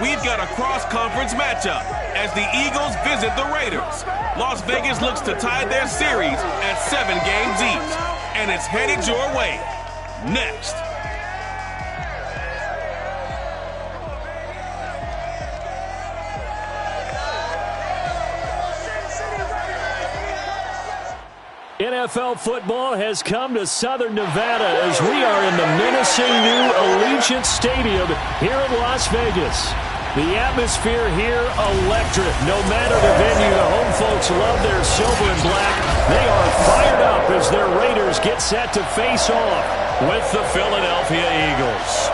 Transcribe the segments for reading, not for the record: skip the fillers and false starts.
We've got a cross-conference matchup as the Eagles visit the Raiders. Las Vegas looks to tie their series at 7 games each, and it's headed your way. Next. NFL football has come to Southern Nevada as we are in the menacing new Allegiant Stadium here in Las Vegas. The atmosphere here electric. No matter the venue, the home folks love their silver and black. They are fired up as their Raiders get set to face off with the Philadelphia Eagles.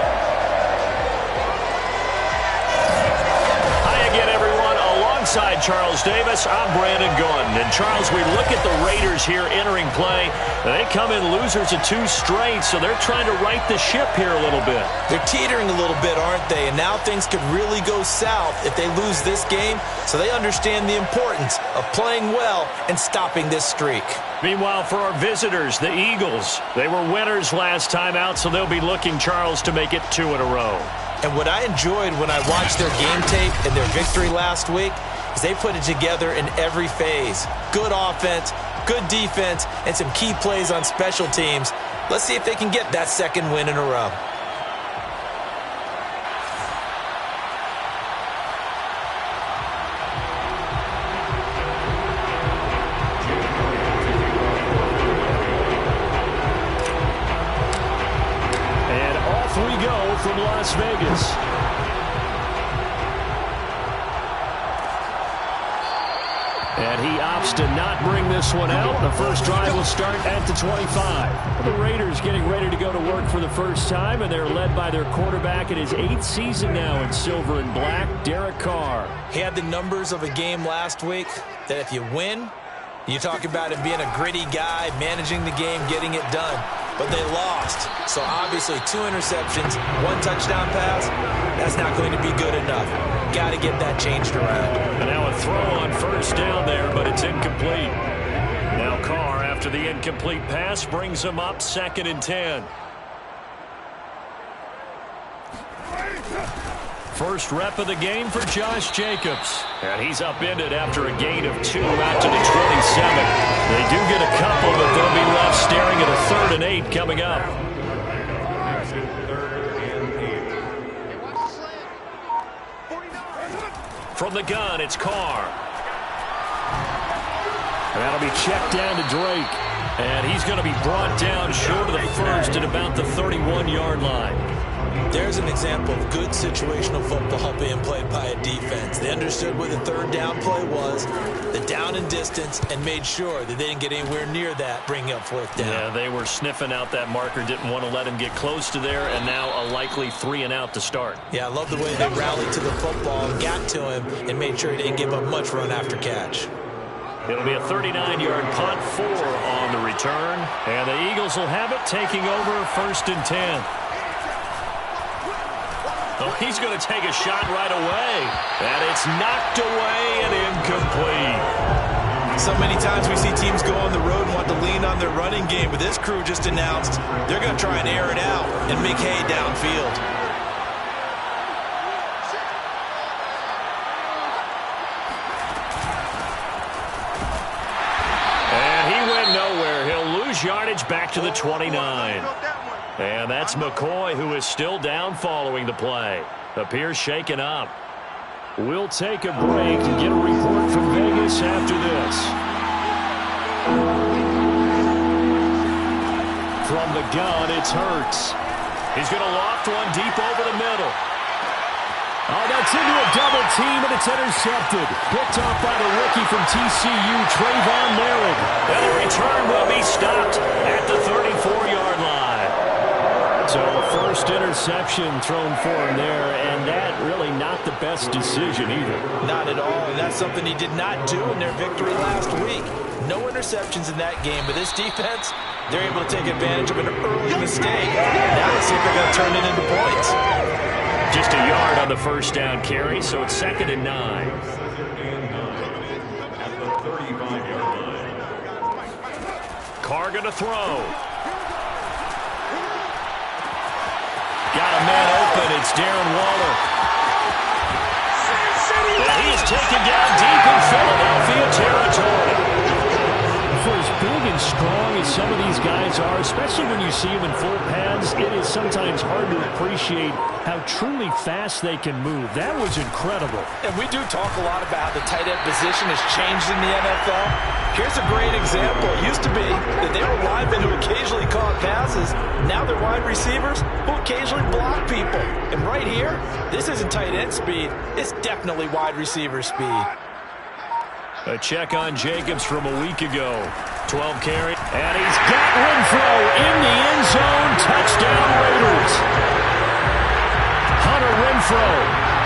Alongside Charles Davis, I'm Brandon Gunn. And Charles, we look at the Raiders here entering play. They come in losers of 2 straight, so they're trying to right the ship here a little bit. They're teetering a little bit, aren't they? And now things could really go south if they lose this game. So they understand the importance of playing well and stopping this streak. Meanwhile, for our visitors, the Eagles, they were winners last time out, so they'll be looking, Charles, to make it 2 in a row. And what I enjoyed when I watched their game tape and their victory last week is they put it together in every phase. Good offense, good defense, and some key plays on special teams. Let's see if they can get that 2nd win in a row. And off we go from Las Vegas. And he opts to not bring this one out. The first drive will start at the 25. The Raiders getting ready to go to work for the first time, and they're led by their quarterback in his 8th season now in silver and black, Derek Carr. He had the numbers of a game last week that if you win, you talk about him being a gritty guy, managing the game, getting it done. But they lost. So obviously 2 interceptions, 1 touchdown pass, that's not going to be good enough. Got to get that changed around. And now a throw on first down there, but it's incomplete. Now Carr, after the incomplete pass, brings him up 2nd and 10. First rep of the game for Josh Jacobs. And he's upended after a gain of 2 out to the 27. They do get a couple, but they'll be left staring at a 3rd and 8 coming up. From the gun, it's Carr. And that'll be checked down to Drake. And he's going to be brought down short of the first at about the 31-yard line. There's an example of good situational football being played by a defense. They understood where the 3rd down play was, the down and distance, and made sure that they didn't get anywhere near that, bringing up 4th down. Yeah, they were sniffing out that marker, didn't want to let him get close to there, and now a likely 3 and out to start. Yeah, I love the way they rallied to the football, got to him, and made sure he didn't give up much run after catch. It'll be a 39-yard punt, 4 on the return, and the Eagles will have it, taking over 1st and 10. Oh, he's going to take a shot right away. And it's knocked away and incomplete. So many times we see teams go on the road and want to lean on their running game, but this crew just announced they're going to try and air it out and make hay downfield. And he went nowhere. He'll lose yardage back to the 29. And that's McCoy, who is still down following the play. Appears shaken up. We'll take a break and get a report from Vegas after this. From the gun, it's Hurts. He's going to loft one deep over the middle. Oh, that's into a double team, and it's intercepted. Picked off by the rookie from TCU, Trayvon Merritt. And the return will be stopped at the 34-yard line. So first interception thrown for him there, and that really not the best decision either. Not at all, and that's something he did not do in their victory last week. No interceptions in that game, but this defense, They're able to take advantage of an early mistake. Now let's see if they're going to turn it into points. Just a yard on the first down carry, so it's 2nd and 9. Carr going to throw. Got a man open. It's Darren Waller. And he is taken down deep in Philadelphia territory. For as big and strong as some of these guys are, especially when you see them in full pads, it is sometimes hard to appreciate how truly fast they can move. That was incredible. And we do talk a lot about how the tight end position has changed in the NFL. Here's a great example. It used to be that they were linemen who occasionally caught passes. Now they're wide receivers who occasionally block people. And right here, this isn't tight end speed. It's definitely wide receiver speed. A check on Jacobs from a week ago. 12 carry. And he's got Renfro in the end zone. Touchdown Raiders. Hunter Renfro,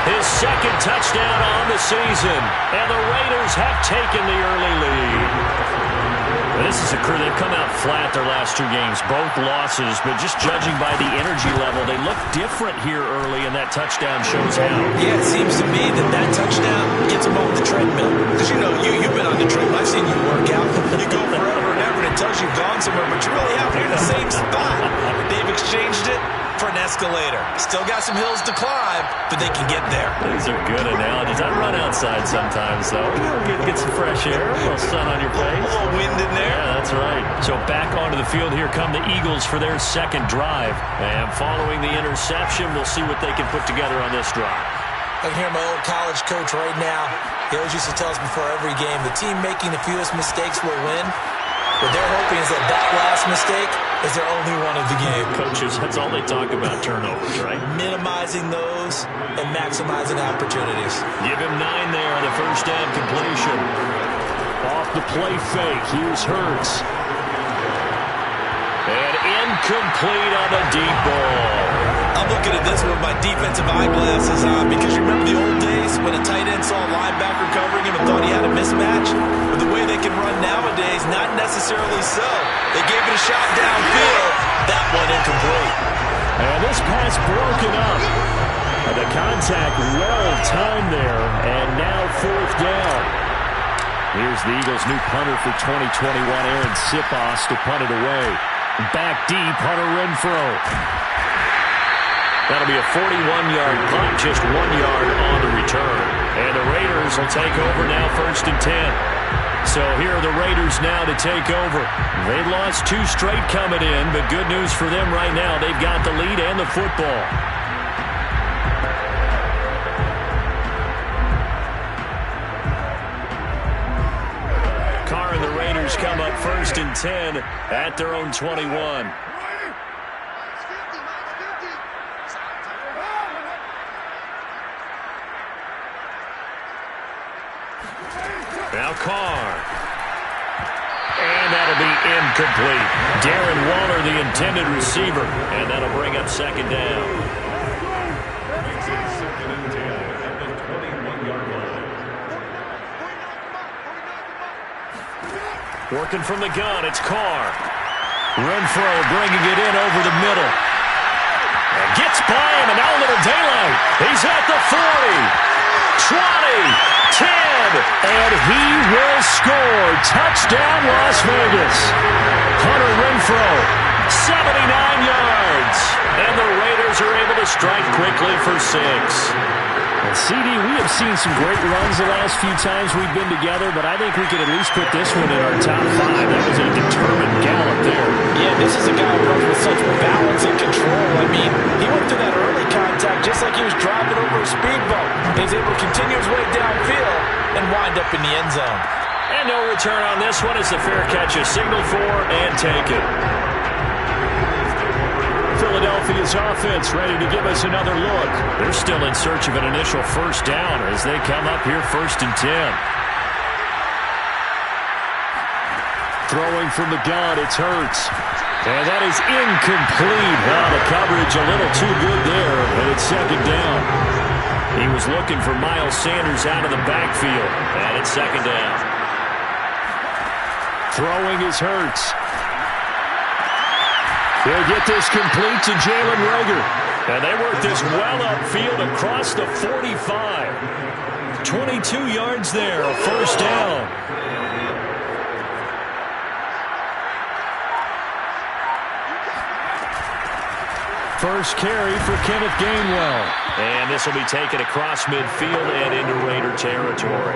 his 2nd touchdown on the season. And the Raiders have taken the early lead. This is a crew. They've come out flat their last 2 games. Both losses, but just judging by the energy level, they look different here early, and that touchdown shows how. Yeah, it seems to me that touchdown gets them off the treadmill. Because, you know, you've been on the treadmill. I've seen you work out. You go forever and ever, and it tells you've gone somewhere, but you're really out here in the same spot. They've exchanged it for an escalator. Still got some hills to climb, but they can get there. These are good analogies. I run outside sometimes, though. Get some fresh air, a little sun on your face. A little wind in there. Yeah, that's right. So back onto the field, here come the Eagles for their 2nd drive. And following the interception, we'll see what they can put together on this drive. I can hear my old college coach right now. He always used to tell us before every game, the team making the fewest mistakes will win. What they're hoping is that last mistake is their only one of the game. Coaches, that's all they talk about, turnovers, right? Minimizing those and maximizing opportunities. Give him 9 there on the first down completion. Off the play fake, here's Hurts. And incomplete on the deep ball. I'm looking at this with my defensive eyeglasses on because you remember the old days when a tight end saw a linebacker covering him and thought he had a mismatch? With the way they can run nowadays, not necessarily so. They gave it a shot downfield. That one incomplete. And this pass broken up. The contact well timed there, and now 4th down. Here's the Eagles' new punter for 2021, Aaron Sipos, to punt it away. Back deep, Hunter Renfro. That'll be a 41-yard punt, just 1 yard on the return. And the Raiders will take over now, 1st and 10. So here are the Raiders now to take over. They lost 2 straight coming in, but good news for them right now. They've got the lead and the football. Carr and the Raiders come up 1st and 10 at their own 21. Now Carr. And that'll be incomplete. Darren Waller, the intended receiver. And that'll bring up 2nd down. Working from the gun, it's Carr. Renfro bringing it in over the middle. And gets by him, and now a little daylight. He's at the 40, 20, 10, and he will score. Touchdown, Las Vegas. Hunter Renfro, 79 yards. And the Raiders are able to strike quickly for 6. And CD, we have seen some great runs the last few times we've been together, but I think we could at least put this one in our top 5. That was a determined gallop there. Yeah, this is a guy who runs with such balance and control. I mean, he went through that early contact just like he was driving over a speed bump. He's able to continue his way downfield and wind up in the end zone. And no return on this one as the fair catch is signaled for and taken. Philadelphia's offense ready to give us another look. They're still in search of an initial 1st down as they come up here 1st and 10. Throwing from the gun, it's Hurts. And that is incomplete. Wow, the coverage a little too good there, and it's 2nd down. He was looking for Miles Sanders out of the backfield, and it's 2nd down. Throwing is Hurts. They'll get this complete to Jalen Reagor. And they work this well upfield across the 45. 22 yards there, a first down. First carry for Kenneth Gainwell. And this will be taken across midfield and into Raider territory.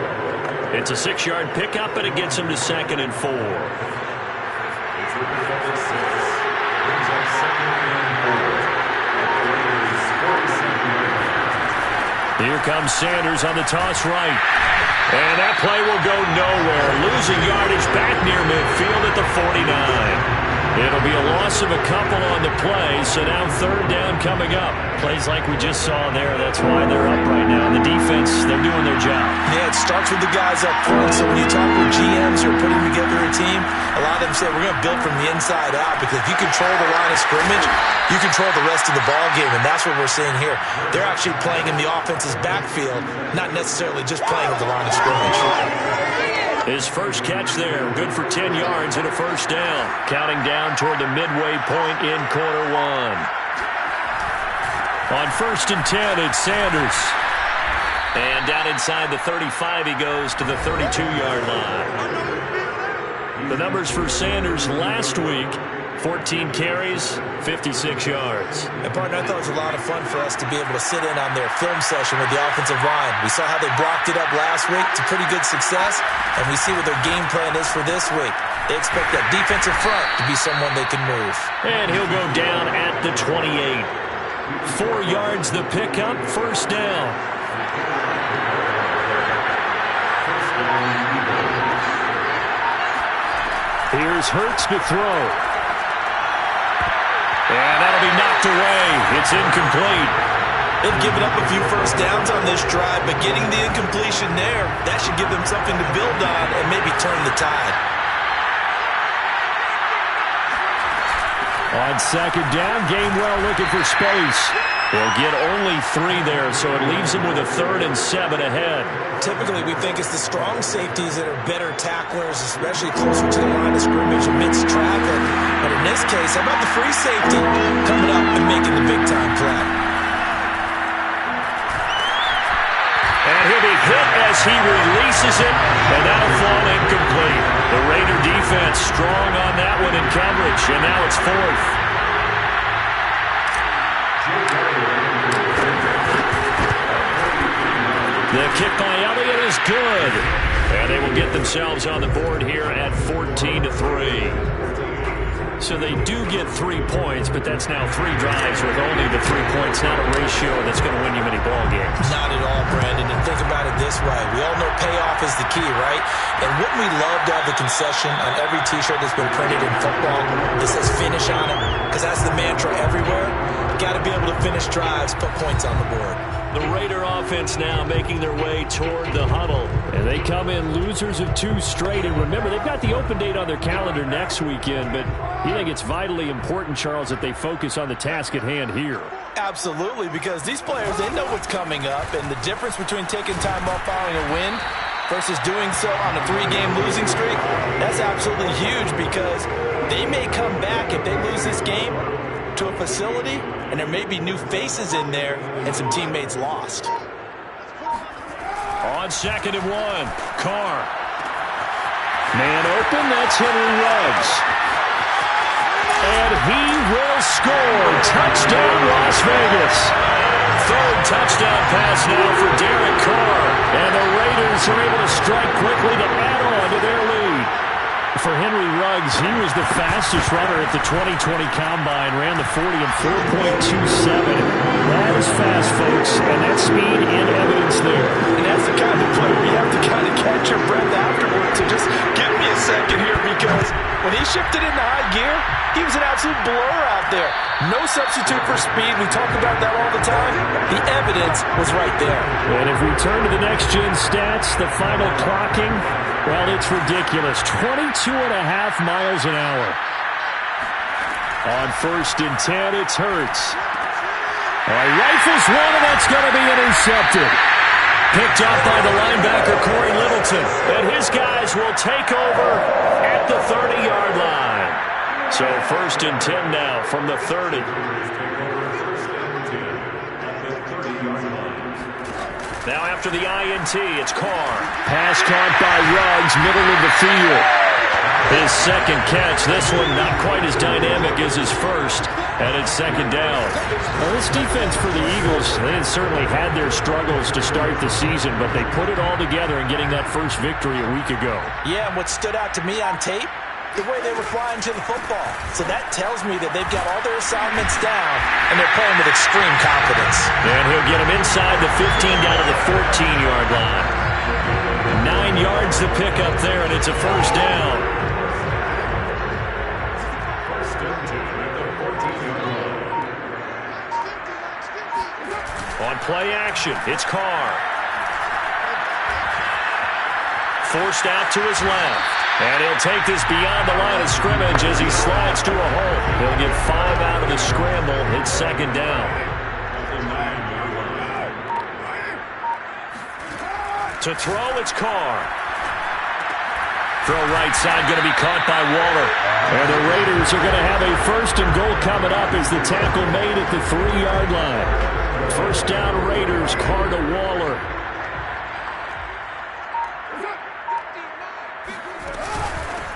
It's a 6-yard pickup, and it gets him to 2nd and 4. Here comes Sanders on the toss right. And that play will go nowhere. Losing yardage back near midfield at the 49. It'll be a loss of a couple on the play, so now 3rd down coming up. Plays like we just saw there, that's why they're up right now. The defense, they're doing their job. Yeah, it starts with the guys up front, so when you talk with GMs who are putting together a team, a lot of them say we're going to build from the inside out, because if you control the line of scrimmage, you control the rest of the ball game, and that's what we're seeing here. They're actually playing in the offense's backfield, not necessarily just playing at the line of scrimmage. His first catch there, good for 10 yards and a first down. Counting down toward the midway point in quarter 1. On 1st and 10, it's Sanders. And down inside the 35, he goes to the 32-yard line. The numbers for Sanders last week, 14 carries, 56 yards. And, partner, I thought it was a lot of fun for us to be able to sit in on their film session with the offensive line. We saw how they blocked it up last week to pretty good success, and we see what their game plan is for this week. They expect that defensive front to be someone they can move. And he'll go down at the 28. 4 yards the pickup, first down. Here's Hurts to throw. And that'll be knocked away. It's incomplete. They've given up a few first downs on this drive, but getting the incompletion there, that should give them something to build on and maybe turn the tide. On 2nd down, Gainwell looking for space. They'll get only 3 there, so it leaves them with a 3rd and 7 ahead. Typically, we think it's the strong safeties that are better tacklers, especially closer to the line of scrimmage amidst traffic. But in this case, how about the free safety coming up and making the big-time play? And he'll be hit as he releases it, and that'll fall incomplete. The Raider defense strong on that one in coverage, and now it's 4th. The kick by Elliott is good. And they will get themselves on the board here at 14-3. So they do get 3 points, but that's now 3 drives with only the 3 points, not a ratio that's going to win you many ball games. Not at all, Brandon. And think about it this way. We all know payoff is the key, right? And wouldn't we love to have the concession on every T-shirt that's been printed in football that says finish on it? Because that's the mantra everywhere. Got to be able to finish drives, put points on the board. The Raider offense now making their way toward the huddle. And they come in losers of 2 straight. And remember, they've got the open date on their calendar next weekend. But you think it's vitally important, Charles, that they focus on the task at hand here? Absolutely, because these players, they know what's coming up. And the difference between taking time off following a win versus doing so on a 3-game losing streak, that's absolutely huge, because they may come back if they lose this game to a facility, and there may be new faces in there and some teammates lost. On 2nd and 1, Carr. Man open, that's Henry Ruggs. And he will score. Touchdown, Las Vegas. 3rd touchdown pass now for Derek Carr. And the Raiders are able to strike quickly to add on to their lead. For Henry Ruggs, he was the fastest runner at the 2020 Combine, ran the 40 in 4.27. That is fast, folks, and that's speed and evidence there. And that's the kind of play where you have to kind of catch your breath afterwards. So just give me a second here, because when he shifted into high gear, he was an absolute blur out there. No substitute for speed. We talk about that all the time. The evidence was right there. And if we turn to the next-gen stats, the final clocking, well, it's ridiculous. 22.5 miles an hour. On 1st and 10, it's Hurts. Rifles one, and that's going to be intercepted. Picked up by the linebacker, Corey Littleton. And his guys will take over at the 30-yard line. So 1st and 10 now from the 30. Now after the INT, it's Carr. Pass caught by Ruggs, middle of the field. His second catch, this one not quite as dynamic as his first, and it's 2nd down. Well, this defense for the Eagles, they had certainly had their struggles to start the season, but they put it all together in getting that first victory a week ago. Yeah, and what stood out to me on tape, the way they were flying to the football. So that tells me that they've got all their assignments down, and they're playing with extreme confidence. And he'll get him inside the 15 down to the 14-yard line. 9 yards to pick up there, and it's a 1st down. On play action, it's Carr. Forced out to his left. And he'll take this beyond the line of scrimmage as he slides to a hole. He'll get 5 out of the scramble. It's 2nd down. To throw, it's Carr. Throw right side going to be caught by Waller. And the Raiders are going to have a 1st and goal coming up as the tackle made at the 3-yard line. 1st down Raiders, Carr to Waller.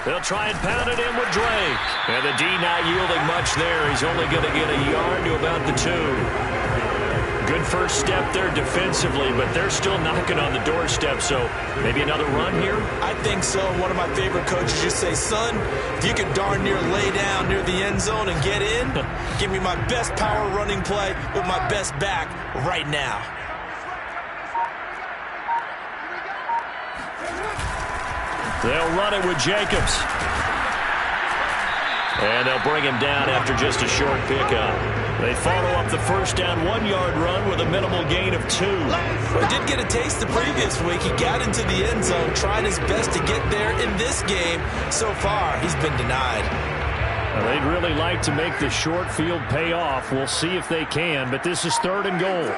They'll try and pound it in with Drake. And the D not yielding much there. He's only going to get a yard to about the 2. Good first step there defensively, but they're still knocking on the doorstep, so maybe another run here? I think so. One of my favorite coaches used to say, son, if you can darn near lay down near the end zone and get in, give me my best power running play with my best back right now. They'll run it with Jacobs. And they'll bring him down after just a short pickup. They follow up the 1st down 1-yard run with a minimal gain of 2. Well, he did get a taste the previous week. He got into the end zone, trying his best to get there in this game. So far, he's been denied. Well, they'd really like to make the short field pay off. We'll see if they can, but this is 3rd and goal.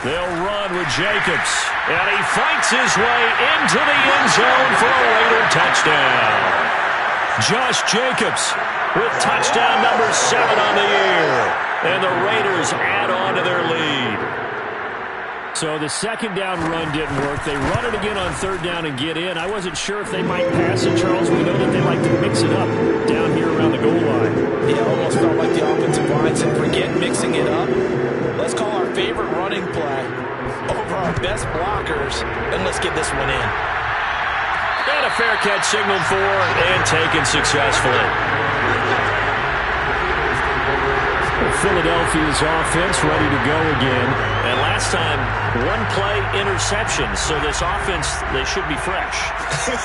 They'll run with Jacobs. And he fights his way into the end zone for a Raider touchdown. Josh Jacobs with touchdown number 7 on the year. And the Raiders add on to their lead. So the 2nd down run didn't work. They run it again on 3rd down and get in. I wasn't sure if they might pass it, Charles. We know that they like to mix it up down here around the goal line. It almost felt like the offensive line said, forget mixing it up. Let's call our favorite running play over our best blockers, and let's get this one in. And a fair catch signaled for and taken successfully. Philadelphia's offense ready to go again. And last time, 1-play interception. So this offense, they should be fresh.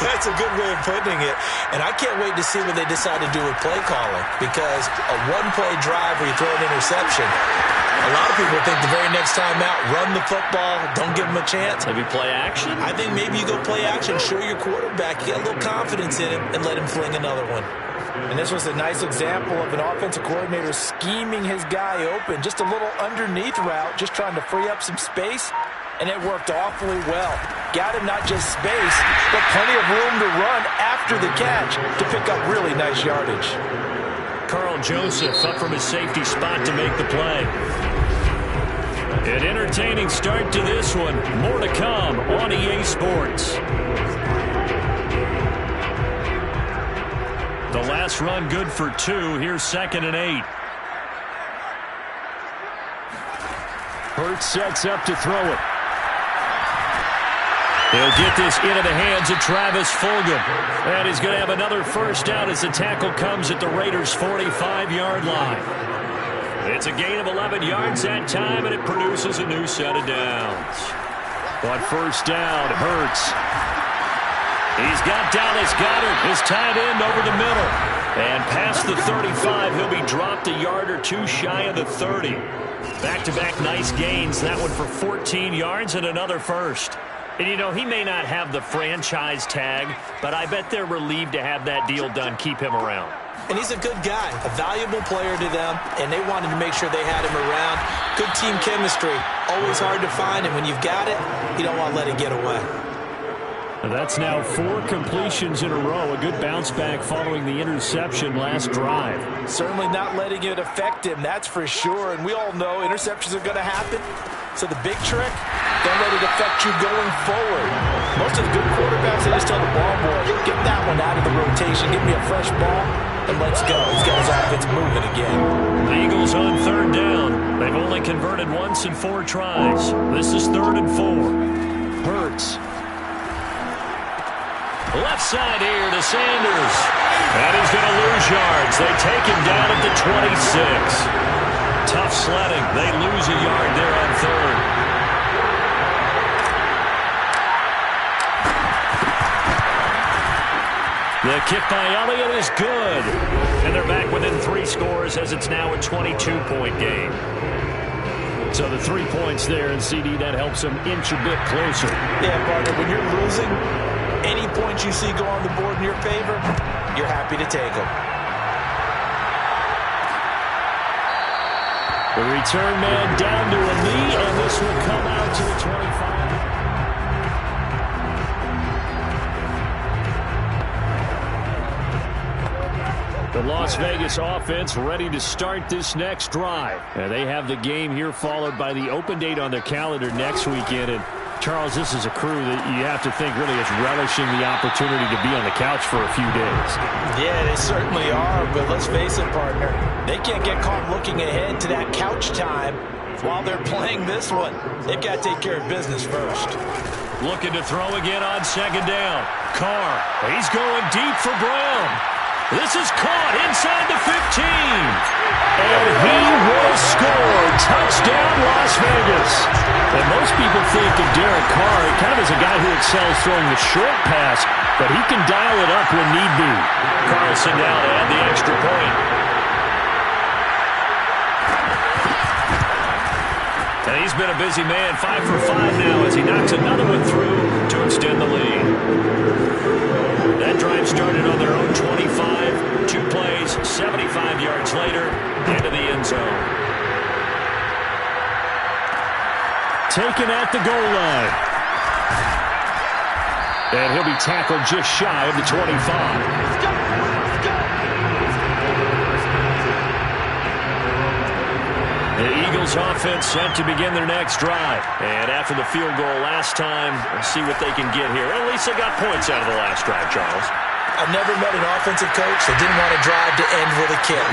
That's a good way of putting it. And I can't wait to see what they decide to do with play calling. Because a 1-play drive where you throw an interception, a lot of people think the very next time out, run the football, don't give them a chance. Maybe play action? I think maybe you go play action, show your quarterback, you got a little confidence in him, and let him fling another one. And this was a nice example of an offensive coordinator scheming his guy open. Just a little underneath route, just trying to free up some space, and it worked awfully well. Got him not just space, but plenty of room to run after the catch to pick up really nice yardage. Carl Joseph up from his safety spot to make the play. An entertaining start to this one. More to come on EA Sports. The last run good for 2. Here's 2nd and 8. Hurts sets up to throw it. He'll get this into the hands of Travis Fulgham. And he's going to have another 1st down as the tackle comes at the Raiders' 45-yard line. It's a gain of 11 yards that time, and it produces a new set of downs. On 1st down, Hurts. He's got Dallas Goedert, his tight end, over the middle. And past the 35, he'll be dropped a yard or 2 shy of the 30. Back-to-back nice gains. That one for 14 yards and another 1st. And, you know, he may not have the franchise tag, but I bet they're relieved to have that deal done, keep him around. And he's a good guy, a valuable player to them, and they wanted to make sure they had him around. Good team chemistry, always hard to find, and when you've got it, you don't want to let it get away. That's now 4 completions in a row. A good bounce back following the interception last drive. Certainly not letting it affect him, that's for sure. And we all know interceptions are going to happen. So the big trick, don't let it affect you going forward. Most of the good quarterbacks, they just tell the ball boy, get that one out of the rotation, give me a fresh ball, and let's go. He's got his offense moving again. The Eagles on 3rd down. They've only converted once in 4 tries. This is 3rd and 4. Hurts. Left side here to Sanders. And he's going to lose yards. They take him down at the 26. Tough sledding. They lose a yard there on 3rd. The kick by Elliott is good. And they're back within 3 scores as it's now a 22-point game. So the 3 points there, and CD, that helps them inch a bit closer. Yeah, partner, when you're losing, any points you see go on the board in your favor, you're happy to take them. The return man down to a knee, and this will come out to the 25. The Las Vegas offense ready to start this next drive. And they have the game here followed by the open date on their calendar next weekend. And Charles, this is a crew that you have to think really is relishing the opportunity to be on the couch for a few days. Yeah, they certainly are, but let's face it, partner. They can't get caught looking ahead to that couch time while they're playing this one. They've got to take care of business first. Looking to throw again on 2nd down. Carr, he's going deep for Brown. This is caught inside the 15. And he will score. Touchdown, Las Vegas. And most people think of Derek Carr kind of as a guy who excels throwing the short pass, but he can dial it up when need be. Carlson now to add the extra point. And he's been a busy man, 5 for 5 now as he knocks another one through to extend the lead. That drive started on their own 25. 2 plays, 75 yards later, into the end zone. Taken at the goal line. And he'll be tackled just shy of the 25. The Eagles offense set to begin their next drive. And after the field goal last time, we'll see what they can get here. At least they got points out of the last drive, Charles. I've never met an offensive coach that didn't want to drive to end with a kick.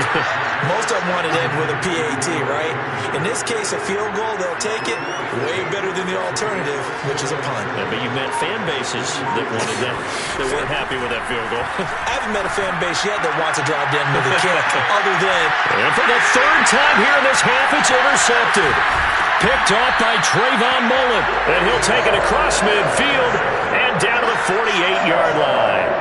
Most of them want to end with a PAT, right? In this case, a field goal, they'll take it way better than the alternative, which is a punt. Yeah, but you've met fan bases that wanted that, that weren't happy with that field goal. I haven't met a fan base yet that wants to drive to end with a kick, other than... And for the 3rd time here in this half, it's intercepted. Picked off by Trayvon Mullen. And he'll take it across midfield and down to the 48-yard line.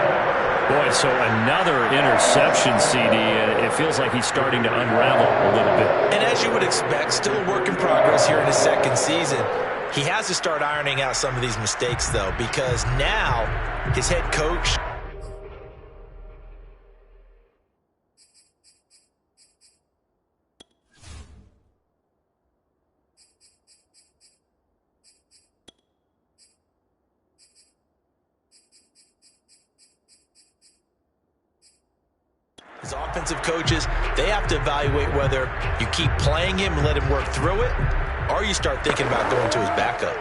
Boy, so another interception, CD. It feels like he's starting to unravel a little bit. And as you would expect, still a work in progress here in his 2nd season. He has to start ironing out some of these mistakes, though, because now his head coach... His offensive coaches, they have to evaluate whether you keep playing him and let him work through it, or you start thinking about going to his backup.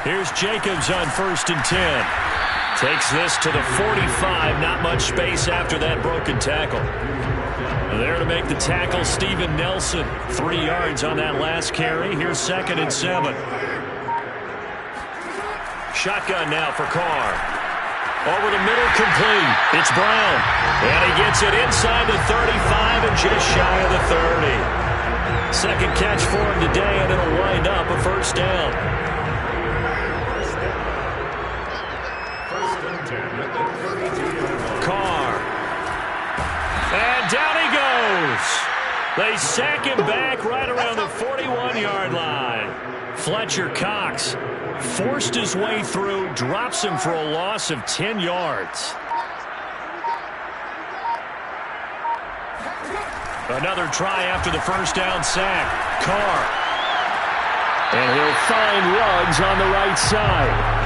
Here's Jacobs on 1st and 10. Takes this to the 45. Not much space after that broken tackle. There to make the tackle, Steven Nelson. 3 yards on that last carry. Here's 2nd and 7. Shotgun now for Carr. Over the middle, complete. It's Brown. And he gets it inside the 35 and just shy of the 30. 2nd catch for him today, and it'll wind up a 1st down. Carr. And down he goes. They sack him back right around the 41-yard line. Fletcher Cox forced his way through, drops him for a loss of 10 yards. Another try after the first down sack. Carr. And he'll find Ruggs on the right side.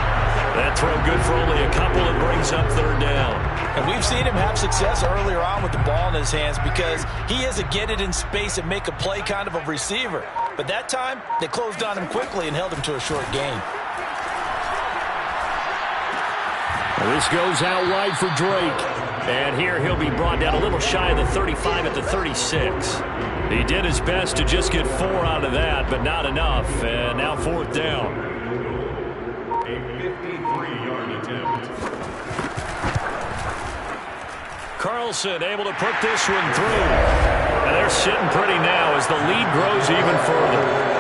That throw good for only a couple. It brings up third down. And we've seen him have success earlier on with the ball in his hands because he is a get it in space and make a play kind of a receiver. But that time, they closed on him quickly and held him to a short gain. This goes out wide for Drake. And here he'll be brought down a little shy of the 35 at the 36. He did his best to just get 4 out of that, but not enough. And now fourth down. A 53-yard attempt. Carlson able to put this one through. And they're sitting pretty now as the lead grows even further.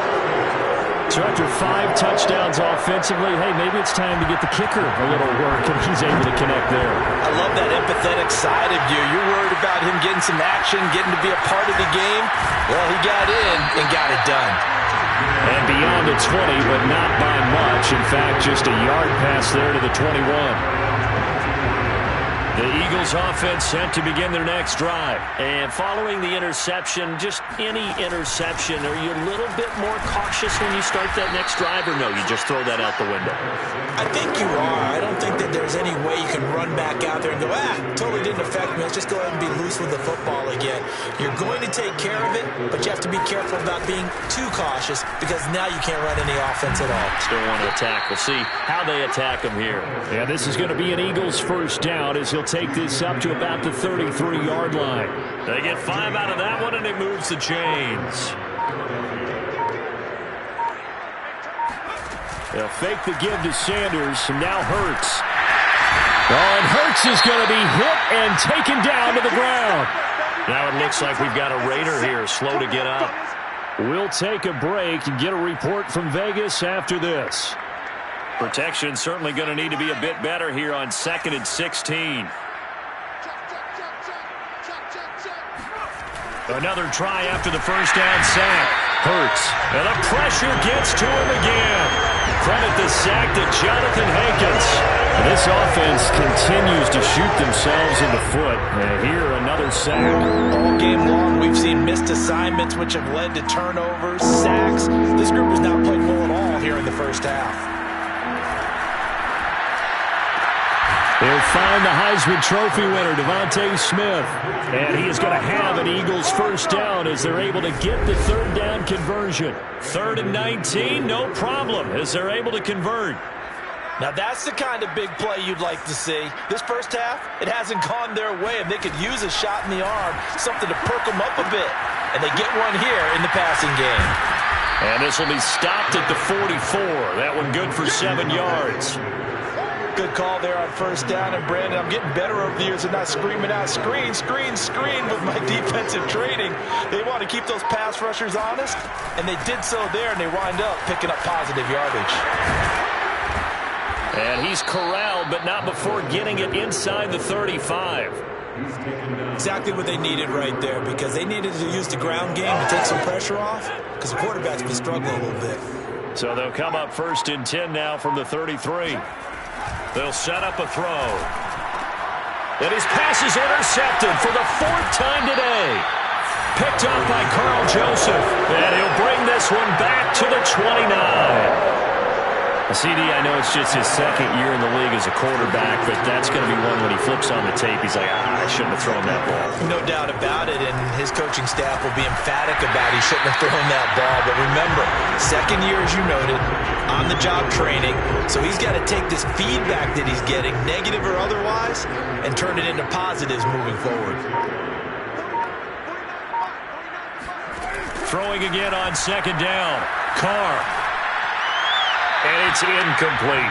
So after 5 touchdowns offensively, hey, maybe it's time to get the kicker a little work, and he's able to connect there. I love that empathetic side of you. You're worried about him getting some action, getting to be a part of the game. Well, he got in and got it done. And beyond the 20, but not by much. In fact, just a yard pass there to the 21. The Eagles offense set to begin their next drive. And following the interception, just any interception, are you a little bit more cautious when you start that next drive, or no, you just throw that out the window? I think you are. I don't think that there's any way you can run back out there and go, totally didn't affect me. Let's just go ahead and be loose with the football again. You're going to take care of it, but you have to be careful about being too cautious because now you can't run any offense at all. Still want to attack. We'll see how they attack them here. Yeah, this is going to be an Eagles first down as he'll take this up to about the 33-yard line. They get 5 out of that one, and it moves the chains. They'll fake the give to Sanders, and now Hurts. And Hurts is going to be hit and taken down to the ground. Now it looks like we've got a Raider here, slow to get up. We'll take a break and get a report from Vegas after this. Protection certainly going to need to be a bit better here on 2nd and 16. Another try after the first down sack. Hurts. And the pressure gets to him again. Credit the sack to Jonathan Hankins. And this offense continues to shoot themselves in the foot. And here, another sack. All game long, we've seen missed assignments, which have led to turnovers, sacks. This group has not played well at all here in the first half. They'll find the Heisman Trophy winner, Devontae Smith. And he is going to have an Eagles first down as they're able to get the third down conversion. 3rd and 19, no problem, as they're able to convert. Now that's the kind of big play you'd like to see. This first half, it hasn't gone their way, and they could use a shot in the arm, something to perk them up a bit. And they get one here in the passing game. And this will be stopped at the 44. That one good for 7 yards. Good call there on first down. And, Brandon, I'm getting better over the years of not screaming out, screen, screen, screen with my defensive training. They want to keep those pass rushers honest, and they did so there, and they wind up picking up positive yardage. And he's corralled, but not before getting it inside the 35. Exactly what they needed right there, because they needed to use the ground game to take some pressure off, because the quarterback's been struggling a little bit. So they'll come up 1st and 10 now from the 33. They'll set up a throw. And his pass is intercepted for the 4th time today. Picked up by Carl Joseph. And he'll bring this one back to the 29. CD, I know it's just his 2nd year in the league as a quarterback, but that's going to be one when he flips on the tape. He's like, I shouldn't have thrown that ball. No doubt about it, and his coaching staff will be emphatic about he shouldn't have thrown that ball. But remember, 2nd year, as you noted, on-the-job training, so he's got to take this feedback that he's getting, negative or otherwise, and turn it into positives moving forward. Throwing again on 2nd down. Carr. And it's incomplete.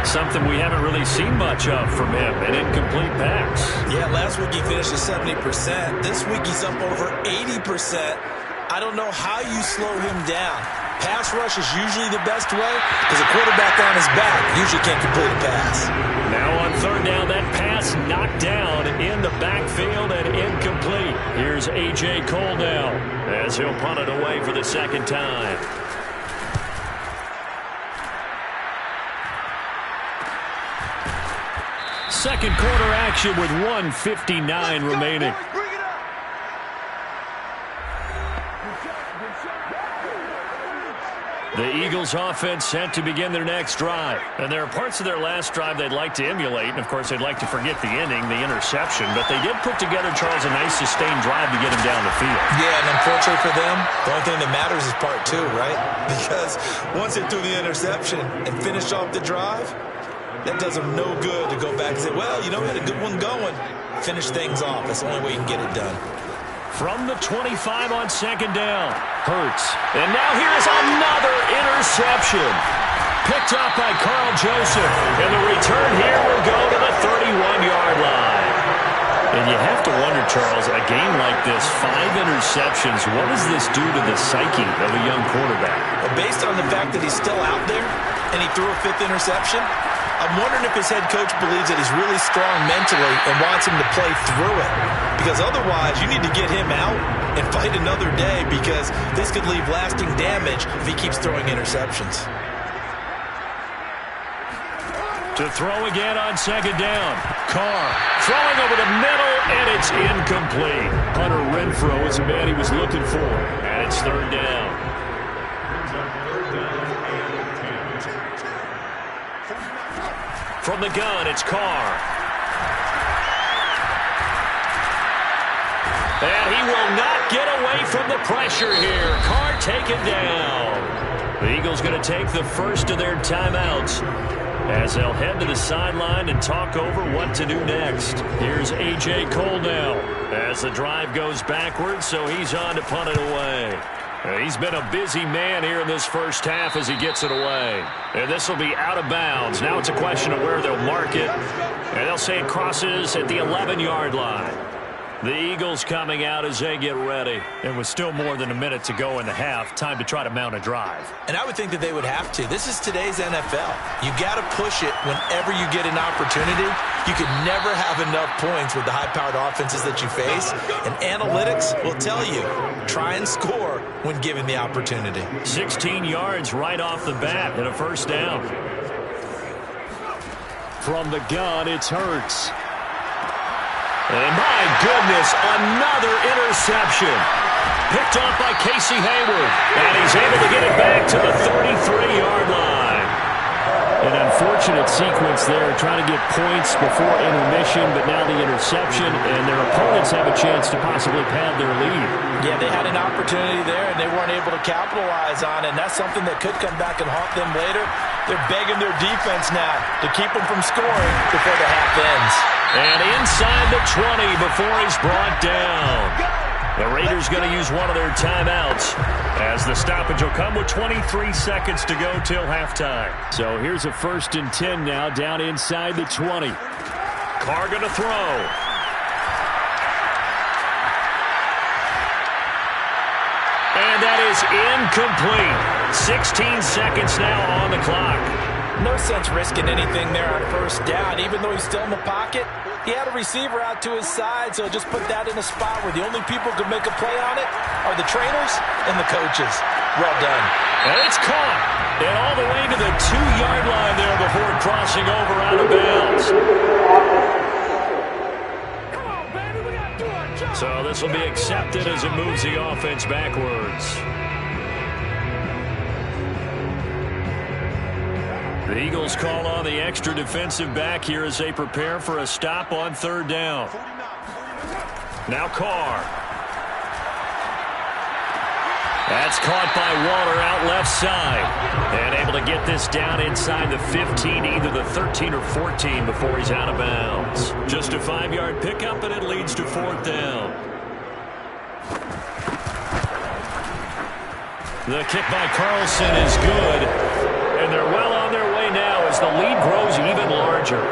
Something we haven't really seen much of from him, an incomplete pass. Yeah, last week he finished at 70%. This week he's up over 80%. I don't know how you slow him down. Pass rush is usually the best way because a quarterback on his back usually can't complete a pass. Now on 3rd down, that pass knocked down in the backfield and incomplete. Here's A.J. Cole now as he'll punt it away for the 2nd time. Second quarter action with 1:59 remaining. The Eagles offense set to begin their next drive. And there are parts of their last drive they'd like to emulate. And, of course, they'd like to forget the inning, the interception. But they did put together, Charles, a nice sustained drive to get him down the field. Yeah, and unfortunately for them, the only thing that matters is part two, right? Because once they threw the interception and finished off the drive, that does them no good to go back and say, well, you know, we had a good one going. Finish things off. That's the only way you can get it done. From the 25 on second down, Hurts. And now here's another interception. Picked up by Carl Joseph. And the return here will go to the 31-yard line. And you have to wonder, Charles, a game like this, 5 interceptions, what does this do to the psyche of a young quarterback? Well, based on the fact that he's still out there and he threw a 5th interception, I'm wondering if his head coach believes that he's really strong mentally and wants him to play through it. Because otherwise, you need to get him out and fight another day because this could leave lasting damage if he keeps throwing interceptions. To throw again on second down. Carr throwing over the middle, and it's incomplete. Hunter Renfrow is the man he was looking for. And it's third down. From the gun, it's Carr. And he will not get away from the pressure here. Carr taken down. The Eagles going to take the first of their timeouts as they'll head to the sideline and talk over what to do next. Here's A.J. Cole now as the drive goes backwards, so he's on to punt it away. He's been a busy man here in this first half as he gets it away. And this will be out of bounds. Now it's a question of where they'll mark it. And they'll say it crosses at the 11-yard line. The Eagles coming out as they get ready. And with still more than a minute to go in the half, time to try to mount a drive. And I would think that they would have to. This is today's NFL. You got to push it whenever you get an opportunity. You can never have enough points with the high-powered offenses that you face. And analytics will tell you, try and score when given the opportunity. 16 yards right off the bat and a first down. From the gun, it's Hurts. And my goodness, another interception. Picked off by Casey Hayward. And he's able to get it back to the 33-yard line. An unfortunate sequence there, trying to get points before intermission, but now the interception, and their opponents have a chance to possibly pad their lead. Yeah, they had an opportunity there, and they weren't able to capitalize on it, and that's something that could come back and haunt them later. They're begging their defense now to keep them from scoring before the half ends. And inside the 20 before he's brought down. The Raiders going to use one of their timeouts as the stoppage will come with 23 seconds to go till halftime. So here's a 1st and 10 now down inside the 20. Carr going to throw. And that is incomplete. 16 seconds now on the clock. No sense risking anything there on first down. Even though he's still in the pocket, he had a receiver out to his side, so just put that in a spot where the only people who can make a play on it are the trainers and the coaches. Well done. And it's caught. And all the way to the 2-yard line there before crossing over out of bounds. Come on, baby, we got to do our job. So this will be accepted as it moves the offense backwards. The Eagles call on the extra defensive back here as they prepare for a stop on third down. Now Carr. That's caught by Waller out left side. And able to get this down inside the 15, either the 13 or 14 before he's out of bounds. Just a 5-yard pickup, and it leads to 4th down. The kick by Carlson is good. And they're well on their way now as the lead grows even larger.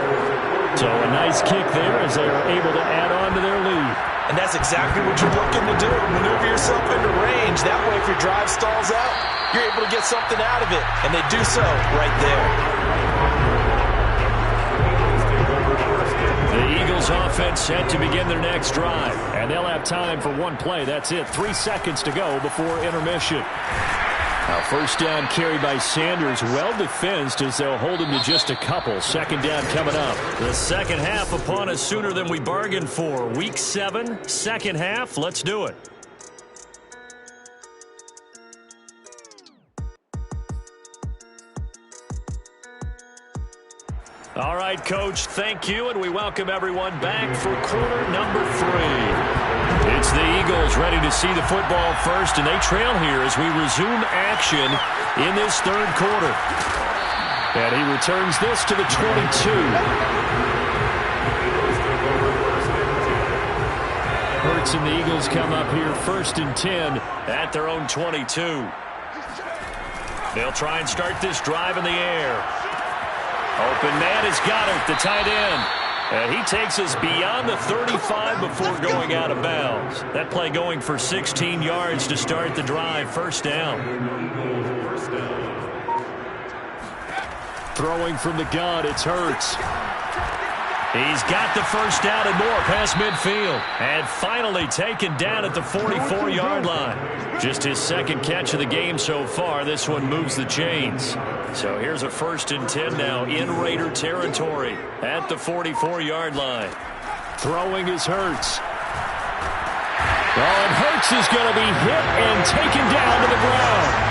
So a nice kick there as they are able to add on to their lead. And that's exactly what you're looking to do. Maneuver yourself into range. That way, if your drive stalls out, you're able to get something out of it. And they do so right there. The Eagles offense set to begin their next drive. And they'll have time for one play. That's it. 3 seconds to go before intermission. Now first down carry by Sanders, well defensed as they'll hold him to just a couple. Second down coming up. The second half upon us sooner than we bargained for. Week 7, second half. Let's do it. All right, Coach, thank you, and we welcome everyone back for quarter number 3. It's the Eagles ready to see the football first, and they trail here as we resume action in this third quarter. And he returns this to the 22. Hurts and the Eagles come up here first and 10 at their own 22. They'll try and start this drive in the air. Open man is Goddard, the tight end. And he takes us beyond the 35 before going out of bounds. That play going for 16 yards to start the drive. First down. Throwing from the gun, it's Hurts. He's got the first down and more past midfield. And finally taken down at the 44-yard line. Just his second catch of the game so far. This one moves the chains. So here's a first and 10 now in Raider territory at the 44-yard line. Throwing is Hurts. Oh, and Hurts is going to be hit and taken down to the ground.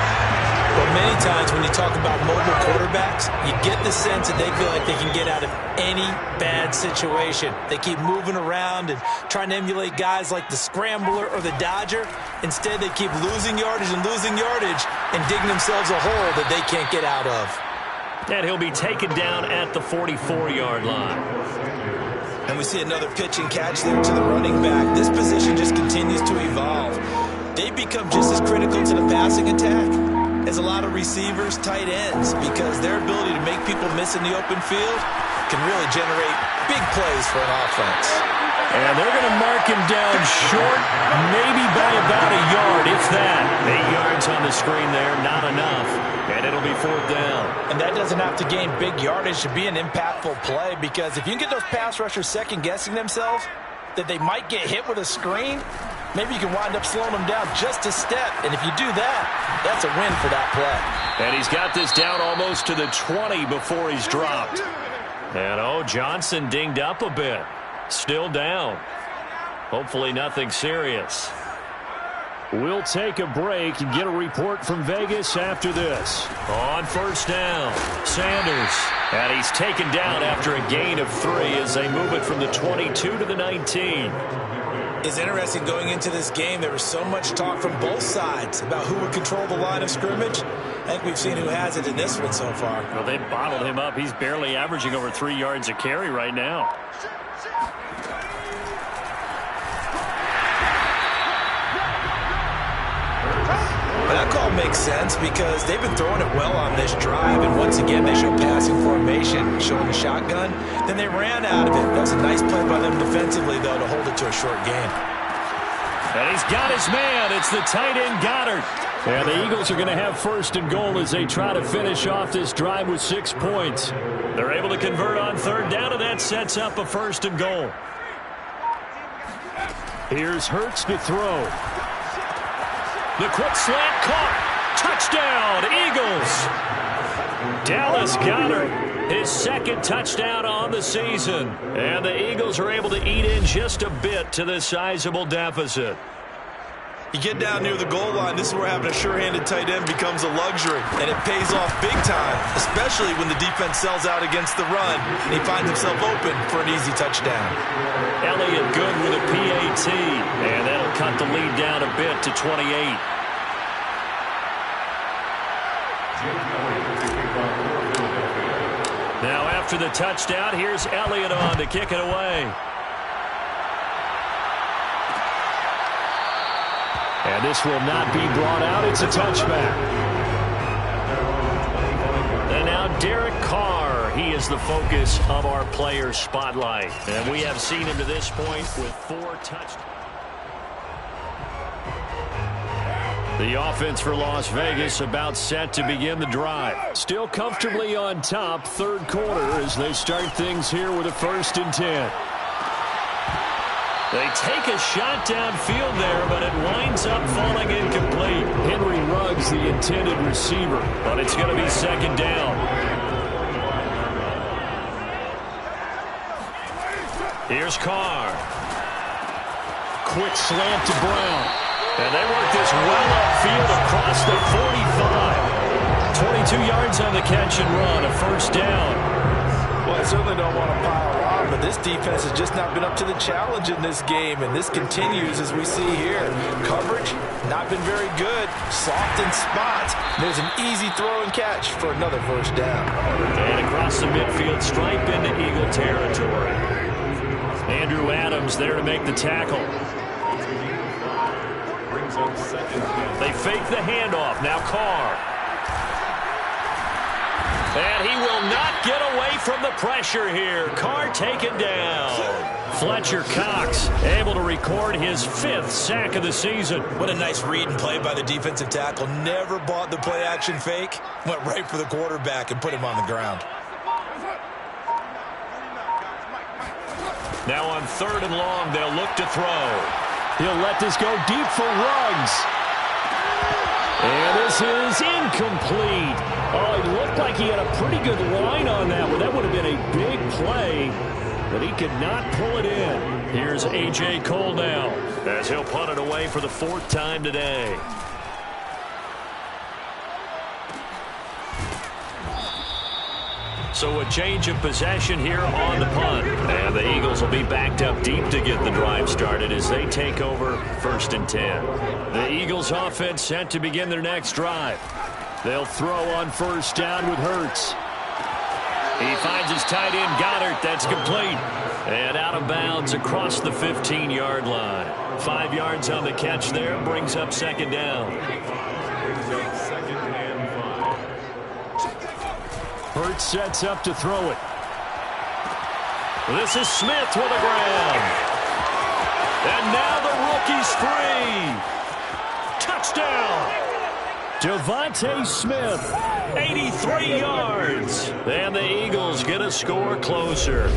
Well, many times when you talk about mobile quarterbacks, you get the sense that they feel like they can get out of any bad situation. They keep moving around and trying to emulate guys like the Scrambler or the Dodger. Instead, they keep losing yardage and digging themselves a hole that they can't get out of. And he'll be taken down at the 44-yard line. And we see another pitch and catch there to the running back. This position just continues to evolve. They become just as critical to the passing attack as a lot of receivers, tight ends, because their ability to make people miss in the open field can really generate big plays for an offense. And they're going to mark him down short, maybe by about a yard, if that. 8 yards on the screen there, not enough. And it'll be fourth down. And that doesn't have to gain big yardage to be an impactful play, because if you can get those pass rushers second-guessing themselves that they might get hit with a screen, maybe you can wind up slowing them down just a step. And if you do that, that's a win for that play. And he's got this down almost to the 20 before he's dropped. And, Johnson dinged up a bit. Still down. Hopefully nothing serious. We'll take a break and get a report from Vegas after this. On first down, Sanders. And he's taken down after a gain of 3 as they move it from the 22 to the 19. It's interesting going into this game. There was so much talk from both sides about who would control the line of scrimmage. I think we've seen who has it in this one so far. Well, they bottled him up. He's barely averaging over 3 yards a carry right now. But that call makes sense because they've been throwing it well on this drive, and once again they show passing formation, showing the shotgun. Then they ran out of it. That was a nice play by them defensively, though, to hold it to a short game. And he's got his man. It's the tight end, Goddard. Yeah, the Eagles are going to have first and goal as they try to finish off this drive with 6 points. They're able to convert on third down, and that sets up a first and goal. Here's Hurts to throw. The quick slant caught. Touchdown, Eagles. Dallas Goedert, his second touchdown on the season. And the Eagles are able to eat in just a bit to this sizable deficit. You get down near the goal line, this is where having a sure-handed tight end becomes a luxury. And it pays off big time, especially when the defense sells out against the run and he finds himself open for an easy touchdown. Elliott good with a PAT. And that'll cut the lead down a bit to 28. Now after the touchdown, here's Elliott on to kick it away. And this will not be brought out. It's a touchback. And now Derek Carr. He is the focus of our player spotlight. And we have seen him to this point with 4 touchdowns. The offense for Las Vegas about set to begin the drive. Still comfortably on top, third quarter, as they start things here with a 1st and 10. They take a shot downfield there, but it winds up falling incomplete. Henry Ruggs, the intended receiver. But it's going to be second down. Here's Carr. Quick slant to Brown. And they work this well upfield across the 45. 22 yards on the catch and run, a first down. Well, I certainly don't want to pile on, but this defense has just not been up to the challenge in this game, and this continues as we see here. Coverage, not been very good. Soft in spots. There's an easy throw and catch for another first down. And across the midfield stripe into Eagle territory. Andrew Adams there to make the tackle. They fake the handoff. Now Carr. And he will not get away from the pressure here. Carr taken down. Fletcher Cox able to record his 5th sack of the season. What a nice read and play by the defensive tackle. Never bought the play-action fake. Went right for the quarterback and put him on the ground. Now on 3rd and long, they'll look to throw. He'll let this go deep for Ruggs. And this is incomplete. Oh, it looked like he had a pretty good line on that one. That would have been a big play, but he could not pull it in. Here's A.J. Cole now, as he'll punt it away for the 4th time today. So a change of possession here on the punt. And the Eagles will be backed up deep to get the drive started as they take over 1st and 10. The Eagles offense set to begin their next drive. They'll throw on 1st down with Hurts. He finds his tight end Goddard. That's complete. And out of bounds across the 15-yard line. 5 yards on the catch there. Brings up 2nd down. Hurts sets up to throw it. This is Smith with the ground. And now the rookie's free. Touchdown. Devontae Smith. 83 yards. And the Eagles get a score closer.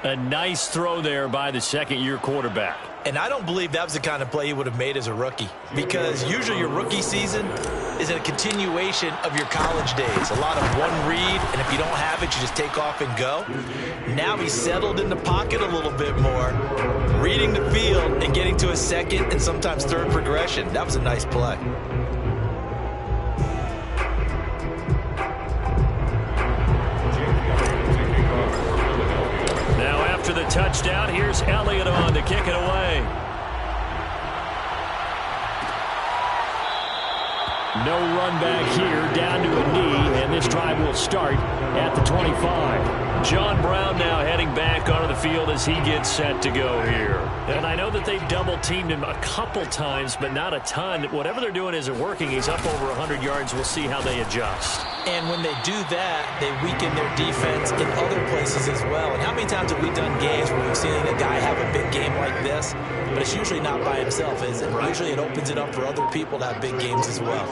A nice throw there by the 2nd-year quarterback. And I don't believe that was the kind of play he would have made as a rookie, because usually your rookie season is a continuation of your college days. A lot of one read, and if you don't have it, you just take off and go. Now he's settled in the pocket a little bit more, reading the field and getting to a 2nd and sometimes 3rd progression. That was a nice play. After the touchdown, here's Elliott on to kick it away. No run back here, down to a knee, and this drive will start at the 25. John Brown now heading back onto the field as he gets set to go here. And I know that they've double-teamed him a couple times, but not a ton. Whatever they're doing isn't working. He's up over 100 yards. We'll see how they adjust. And when they do that, they weaken their defense in other places as well. And how many times have we done games where we've seen a guy have a big game like this, but it's usually not by himself, is it? Right. Usually it opens it up for other people to have big games as well.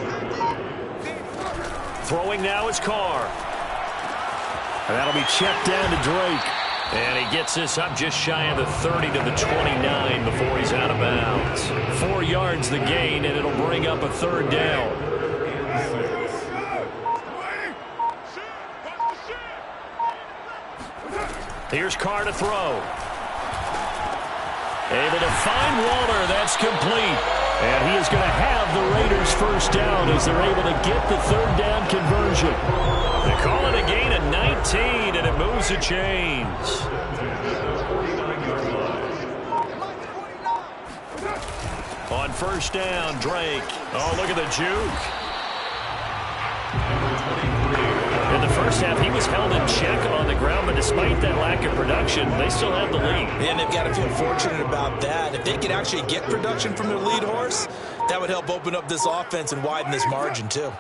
Throwing now is Carr. And that'll be checked down to Drake. And he gets this up just shy of the 30 to the 29 before he's out of bounds. 4 yards the gain, and it'll bring up a 3rd down. Here's Carr to throw. Able to find Waller. That's complete. And he is going to have the Raiders 1st down as they're able to get the 3rd down conversion. They call it a gain of 19, and it moves the chains. On 1st down, Drake. Oh, look at the juke. In the first half, he was held in check on the ground, but despite that lack of production, they still have the lead. And they've got to feel fortunate about that. If they could actually get production from their lead horse, that would help open up this offense and widen this margin, too.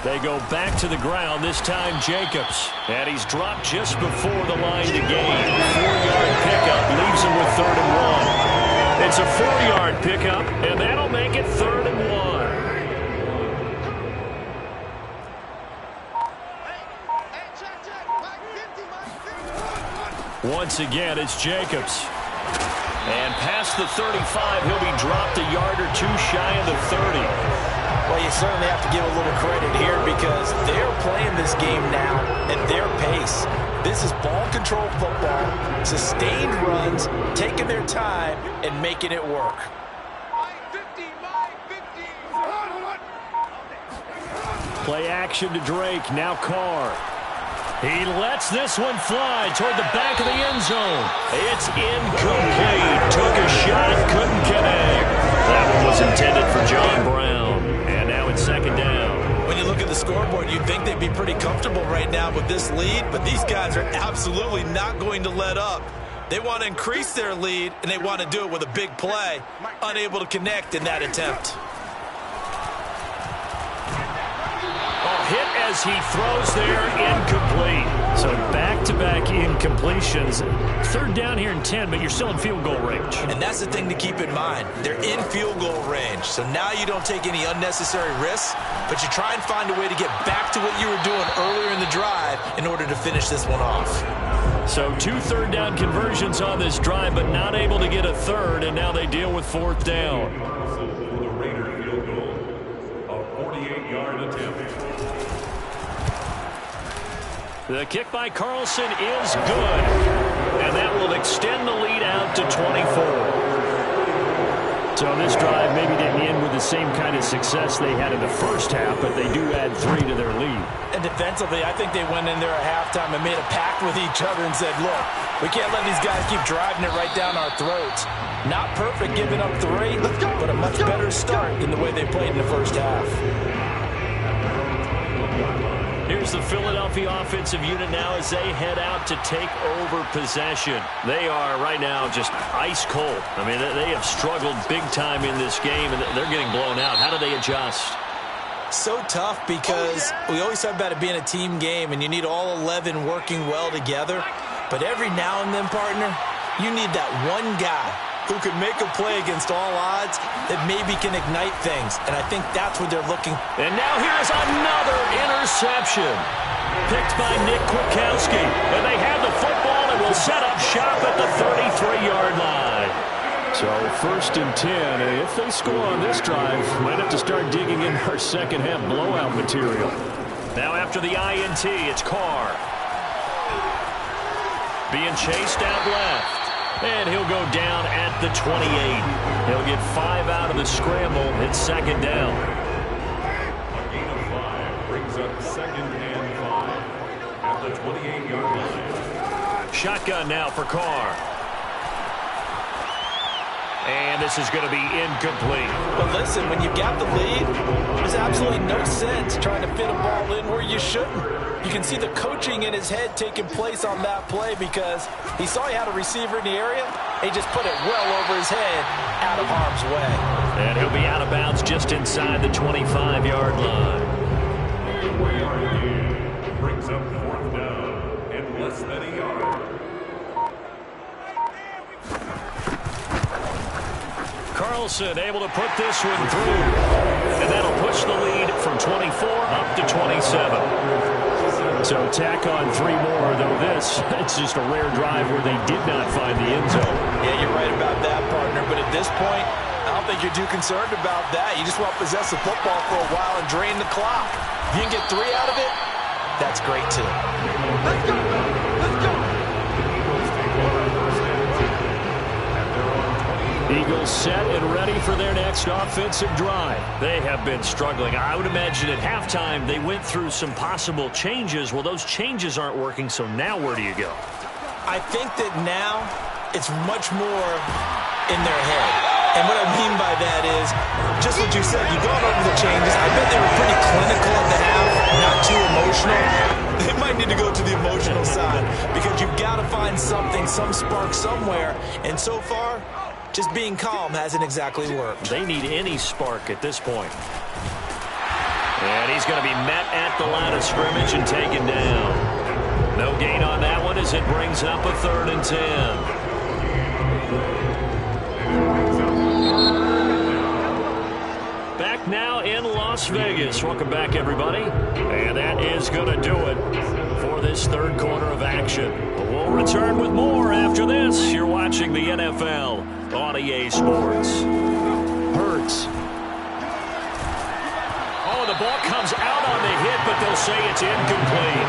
They go back to the ground, this time Jacobs. And he's dropped just before the line to gain. 4-yard pickup leaves him with 3rd and 1. It's a 4-yard pickup, and that'll make it 3rd and 1. Once again, it's Jacobs. And past the 35, he'll be dropped a yard or two shy of the 30. Well, you certainly have to give a little credit here because they're playing this game now at their pace. This is ball control football, sustained runs, taking their time, and making it work. Play action to Drake, now Carr. He lets this one fly toward the back of the end zone. It's incomplete. Took a shot, couldn't connect. That one was intended for John Brown. And now it's second down. When you look at the scoreboard, you'd think they'd be pretty comfortable right now with this lead, but these guys are absolutely not going to let up. They want to increase their lead, and they want to do it with a big play. Unable to connect in that attempt. Hit as he throws there, incomplete. So back-to-back incompletions. Third down here in 10, but you're still in field goal range. And that's the thing to keep in mind. They're in field goal range. So now you don't take any unnecessary risks, but you try and find a way to get back to what you were doing earlier in the drive in order to finish this one off. So 2 third-down conversions on this drive, but not able to get a third, and now they deal with fourth down. The Raider field goal, a 48-yard attempt. The kick by Carlson is good, and that will extend the lead out to 24. So this drive maybe didn't end with the same kind of success they had in the first half, but they do add 3 to their lead. And defensively, I think they went in there at halftime and made a pact with each other and said, look, we can't let these guys keep driving it right down our throats. Not perfect giving up 3, but a much better start in the way they played in the first half. Here's the Philadelphia offensive unit now as they head out to take over possession. They are right now just ice cold. I mean, they have struggled big time in this game, and they're getting blown out. How do they adjust? So tough because we always talk about it being a team game, and you need all 11 working well together. But every now and then, partner, you need that one guy who can make a play against all odds that maybe can ignite things. And I think that's what they're looking. And now here's another interception. Picked by Nick Kwiatkowski. And they have the football and will set up shop at the 33-yard line. So 1st and 10. And if they score on this drive, might have to start digging in our second half blowout material. Now after the INT, it's Carr. Being chased out left. And he'll go down at the 28. He'll get 5 out of the scramble. It's second down. A gain of 5 brings up 2nd and 5 at the 28-yard line. Shotgun now for Carr. And this is going to be incomplete. But listen, when you got the lead, there's absolutely no sense trying to fit a ball in where you shouldn't. You can see the coaching in his head taking place on that play because he saw he had a receiver in the area. He just put it well over his head out of harm's way. And he'll be out of bounds just inside the 25-yard line. Brings up 4th down and less than a yard. Carlson able to put this one through. And that'll push the lead from 24 up to 27. So tack on 3 more, though this, it's just a rare drive where they did not find the end zone. Yeah, you're right about that, partner. But at this point, I don't think you're too concerned about that. You just want to possess the football for a while and drain the clock. If you can get 3 out of it, that's great, too. Let's go! Let's go! Eagles set and ready for their next offensive drive. They have been struggling. I would imagine at halftime they went through some possible changes. Well, those changes aren't working, so now where do you go? I think that now it's much more in their head. And what I mean by that is, just what you said, you've gone over the changes. I bet they were pretty clinical at the half, not too emotional. They might need to go to the emotional side because you've got to find something, some spark somewhere. And so far, just being calm hasn't exactly worked. They need any spark at this point. And he's going to be met at the line of scrimmage and taken down. No gain on that one as it brings up a 3rd and 10. Back now in Las Vegas. Welcome back, everybody. And that is going to do it for this third quarter of action. We'll return with more after this. You're watching the NFL on EA Sports. Hurts. Oh, the ball comes out on the hit, but they'll say it's incomplete.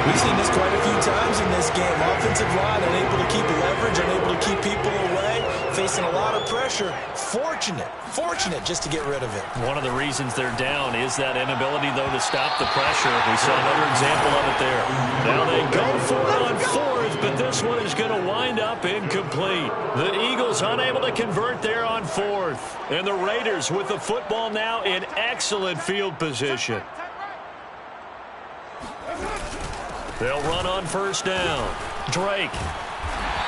We've seen this quite a few times in this game. Offensive line unable to keep leverage, unable to keep people away, facing a lot of pressure. Fortunate just to get rid of it. One of the reasons they're down is that inability, though, to stop the pressure. We saw another example of it there. Now they go for it on fourth, but this one is going to wind up incomplete. The Eagles unable to convert there on fourth. And the Raiders with the football now in excellent field position. They'll run on first down. Drake.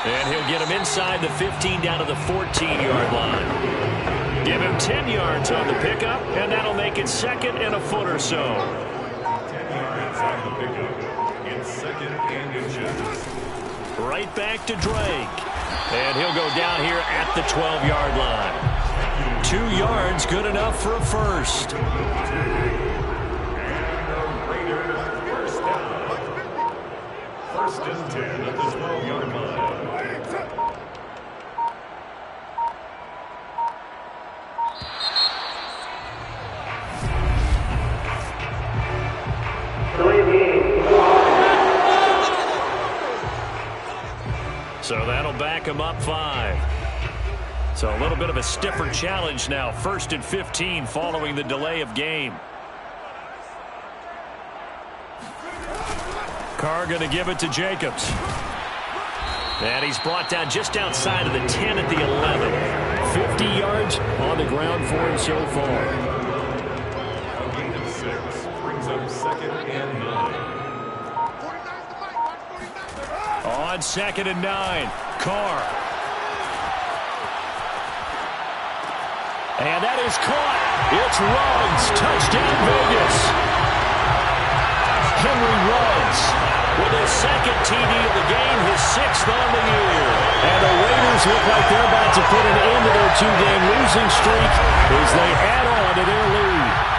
And he'll get him inside the 15 down to the 14-yard line. Give him 10 yards on the pickup, and that'll make it second and a foot or so. 10 yards on the pickup. It's second and inches. Right back to Drake. And he'll go down here at the 12-yard line. 2 yards, good enough for a first. First and 10 at the 12-yard line. So that'll back him up 5. So a little bit of a stiffer challenge now. First and 15 following the delay of game. Carr going to give it to Jacobs. And he's brought down just outside of the 10 at the 11. 50 yards on the ground for him so far. A gain of 6 brings up second and 9. On second and 9, Carr. And that is caught. It's Ruggs. Touchdown, Vegas. Henry Ruggs with his second TD of the game, his 6th on the year. And the Raiders look like they're about to put an end to their 2-game losing streak as they add on to their lead.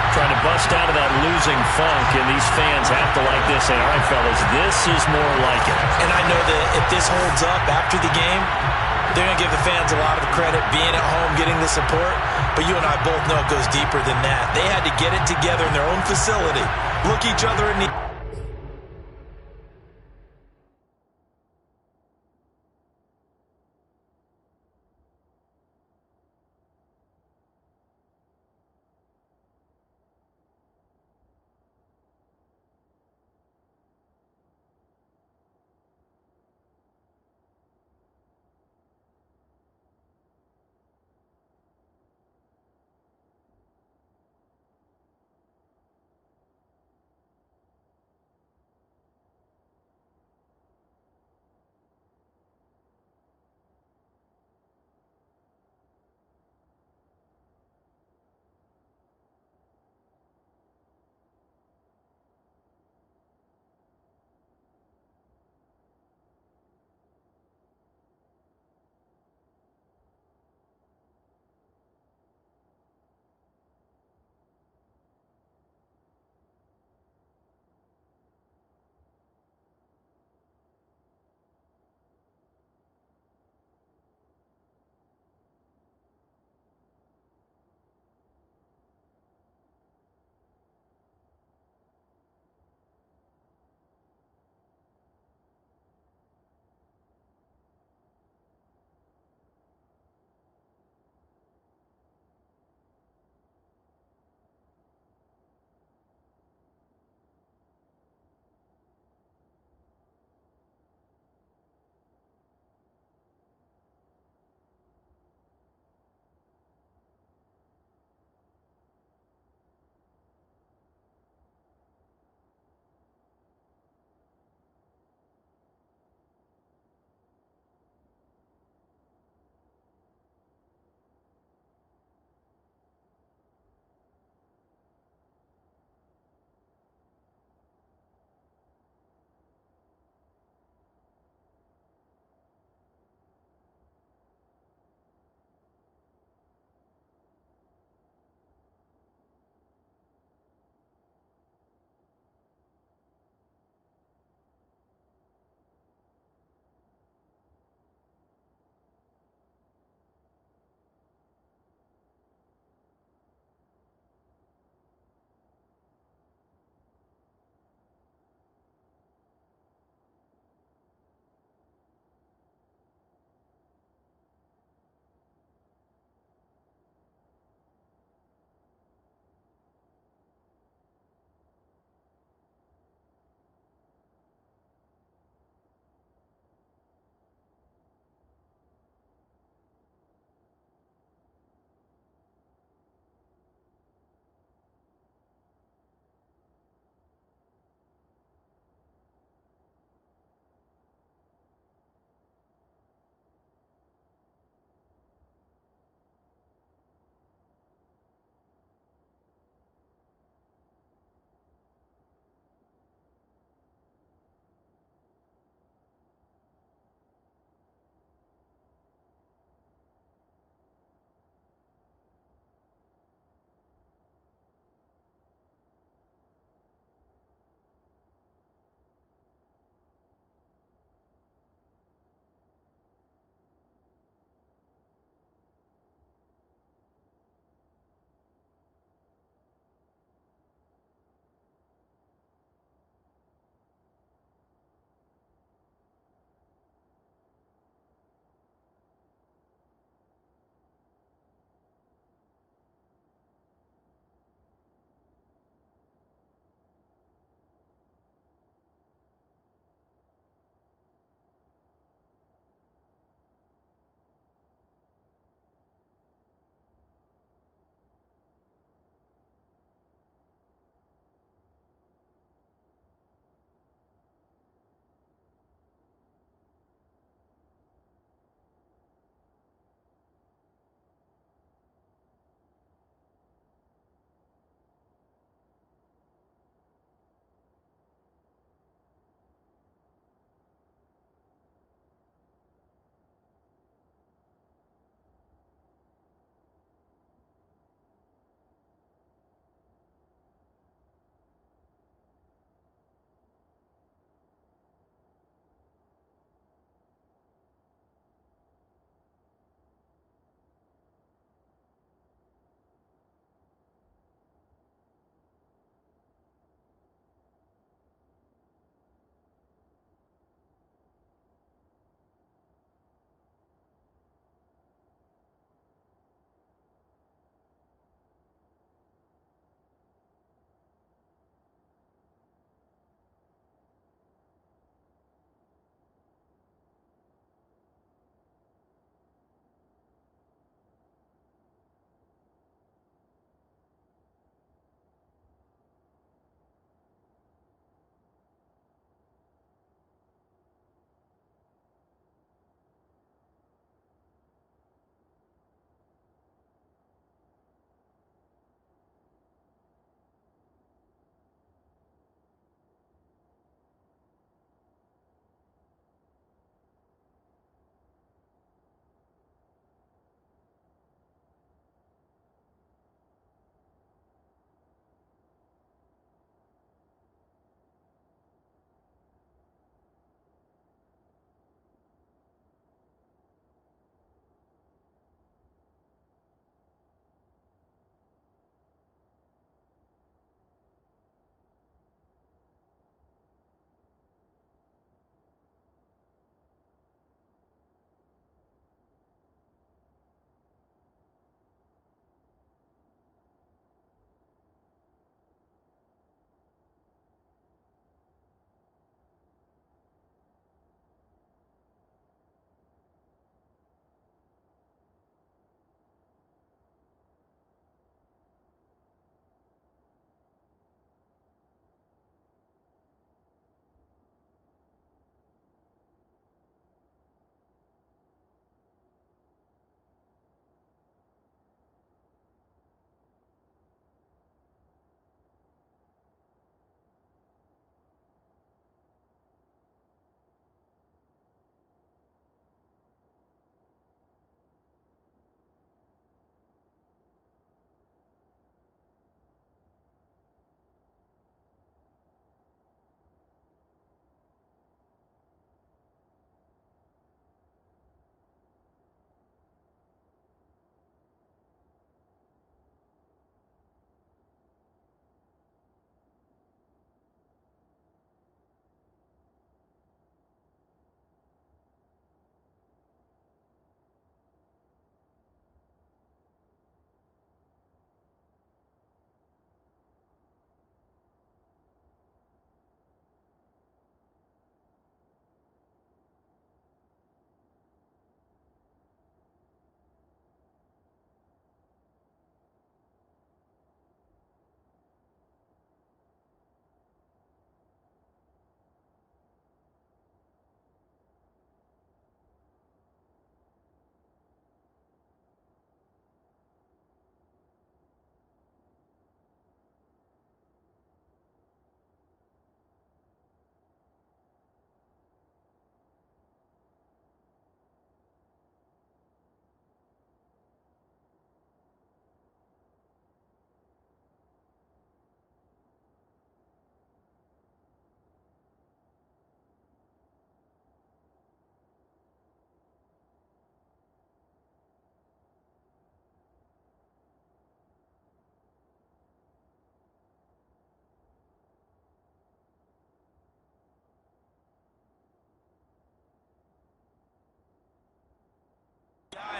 Trying to bust out of that losing funk, and these fans have to like this. Say, all right, fellas, this is more like it. And I know that if this holds up after the game, they're going to give the fans a lot of credit being at home, getting the support. But you and I both know it goes deeper than that. They had to get it together in their own facility, look each other in the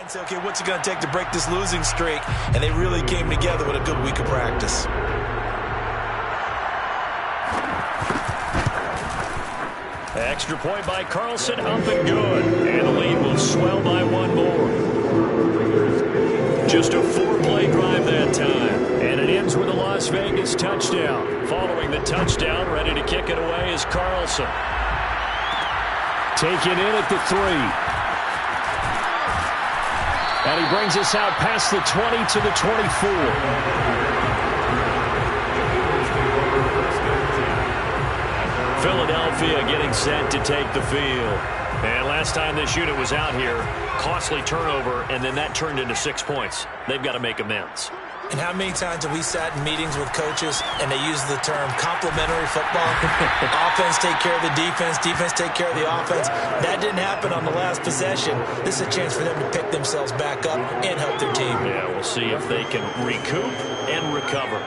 and say, okay, what's it going to take to break this losing streak? And they really came together with a good week of practice. Extra point by Carlson, up and good. And the lead will swell by one more. Just a 4-play drive that time. And it ends with a Las Vegas touchdown. Following the touchdown, ready to kick it away is Carlson. Taken in at the 3. And he brings us out past the 20 to the 24. Philadelphia getting set to take the field. And last time this unit was out here, costly turnover, and then that turned into 6 points. They've got to make amends. And how many times have we sat in meetings with coaches and they use the term complementary football? Offense take care of the defense, defense take care of the offense. That didn't happen on the last possession. This is a chance for them to pick themselves back up and help their team. Yeah, we'll see if they can recoup and recover.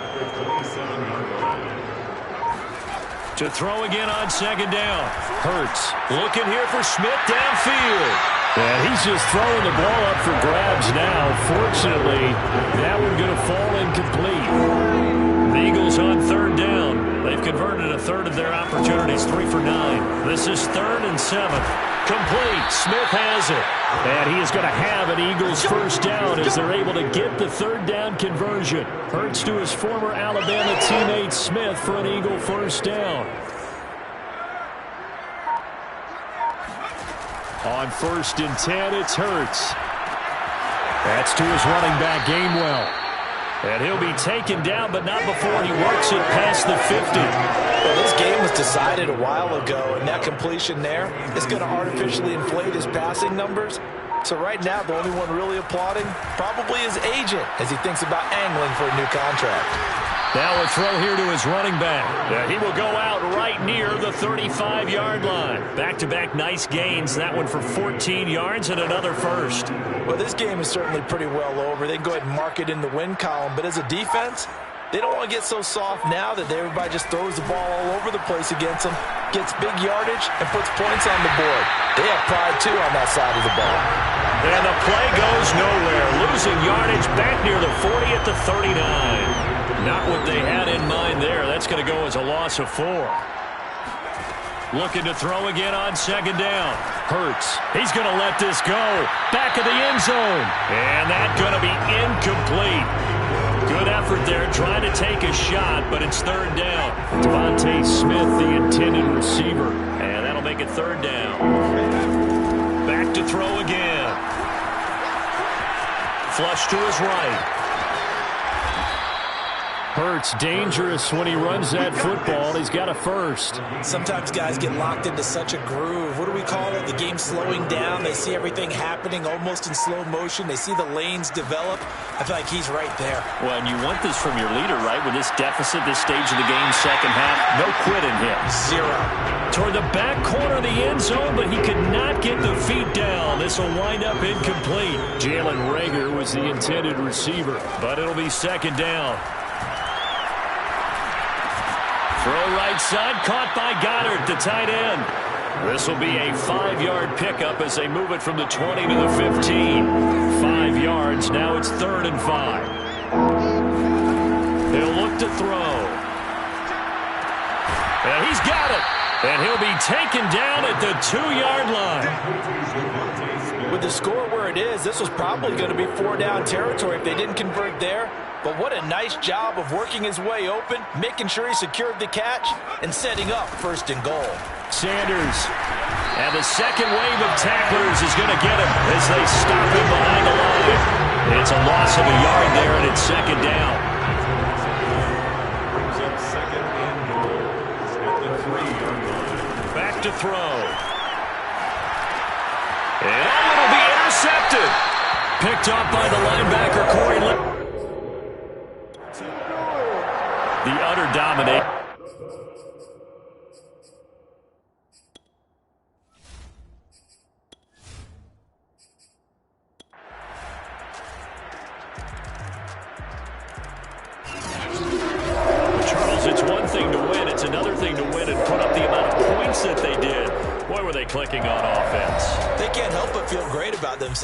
To throw again on second down. Hurts looking here for Smith downfield. And he's just throwing the ball up for grabs now. Fortunately, that one going to fall incomplete. The Eagles on third down. They've converted a third of their opportunities, 3 for 9. This is 3rd and 7. Complete. Smith has it. And he is going to have an Eagles first down as they're able to get the third down conversion. Hurts to his former Alabama teammate Smith for an Eagle first down. On 1st and 10, it's Hurts. That's to his running back, Gainwell. And he'll be taken down, but not before he works it past the 50. Well, this game was decided a while ago, and that completion there is going to artificially inflate his passing numbers. So right now, the only one really applauding probably his agent as he thinks about angling for a new contract. Now a throw here to his running back. He will go out right near the 35-yard line. Back-to-back nice gains. That one for 14 yards and another first. Well, this game is certainly pretty well over. They can go ahead and mark it in the win column. But as a defense, they don't want to get so soft now that everybody just throws the ball all over the place against them, gets big yardage, and puts points on the board. They have pride, too, on that side of the ball. And the play goes nowhere. Losing yardage back near the 40 at the 39. Not what they had in mind there. That's going to go as a loss of 4. Looking to throw again on second down. Hurts. He's going to let this go. Back of the end zone. And that's going to be incomplete. Good effort there trying to take a shot, but it's third down. Devontae Smith, the intended receiver. And that'll make it third down. Back to throw again. Flush to his right. Hurts dangerous when he runs that football. He's got a first. Sometimes guys get locked into such a groove. What do we call it? The game slowing down. They see everything happening almost in slow motion. They see the lanes develop. I feel like he's right there. Well, and you want this from your leader, right? With this deficit, this stage of the game, second half, no quit in him. 0. Toward the back corner of the end zone, but he could not get the feet down. This will wind up incomplete. Jalen Reagor was the intended receiver, but it'll be second down. Throw right side, caught by Goddard, the tight end. This will be a 5-yard pickup as they move it from the 20 to the 15. 5 yards, now it's 3rd and 5. He'll look to throw. And he's got it. And he'll be taken down at the 2-yard line. With the score where it is, this was probably going to be 4-down territory if they didn't convert there. But what a nice job of working his way open, making sure he secured the catch, and setting up 1st and goal. Sanders. And the second wave of tacklers is going to get him as they stop him behind the line. It's a loss of a yard there, and it's second down. Brings up 2nd and goal at the 3-yard line. Back to throw. And it'll be intercepted. Picked off by the linebacker, Corey Littleton. The utter dominate. Charles, it's one thing to win. It's another thing to win and put up the amount of points that they did. Boy, were they clicking on offense. They can't help but feel great about themselves.